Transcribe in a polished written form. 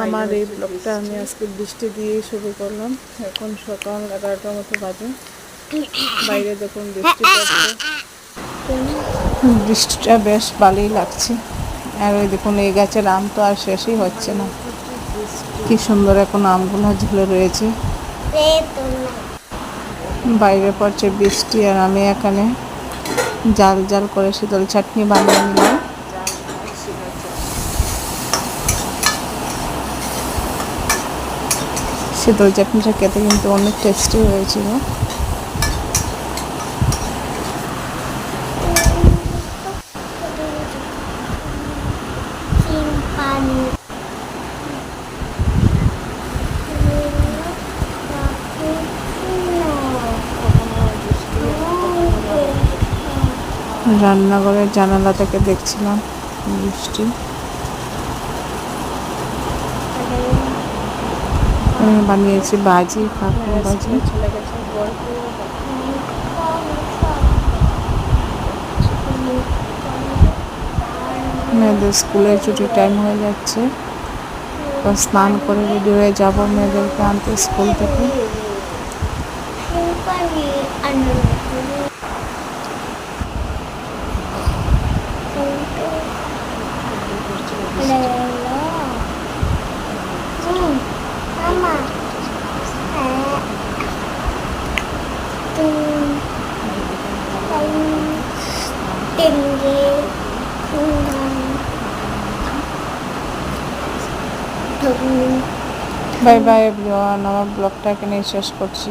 আমার এই ব্লগটা আমি আজকে বৃষ্টি দিয়েই শুরু করলাম। এখন সকাল 11টার মতো বাজে। বাইরে দেখুন বৃষ্টি পড়ছে, বৃষ্টিটা বেশ ভালোই লাগছে। আর ওই দেখুন এই গাছের আম তো আর শেষই হচ্ছে না, কি সুন্দর এখন আমগুলো ঝুলে রয়েছে। বাইরে পড়ছে বৃষ্টি আর আমি এখানে জাল জাল করে শীতল চাটনি বানিয়ে নিলাম। শীতল চাটনিটা খেতে কিন্তু অনেক টেস্টি হয়েছিল। রান্নাঘরের জানালা থেকে দেখছিলাম বৃষ্টি। বানিয়েছি ভাজি, কাঁকড়া ভাজি। মেয়েদের স্কুলের ছুটির টাইম হয়ে যাচ্ছে, স্নান করে রেডি হয়ে যাব মেয়েদেরকে আনতে স্কুল থেকে। বাই বাই এভরিওয়ান, আমার ব্লগটা এখানেই শেষ করছি।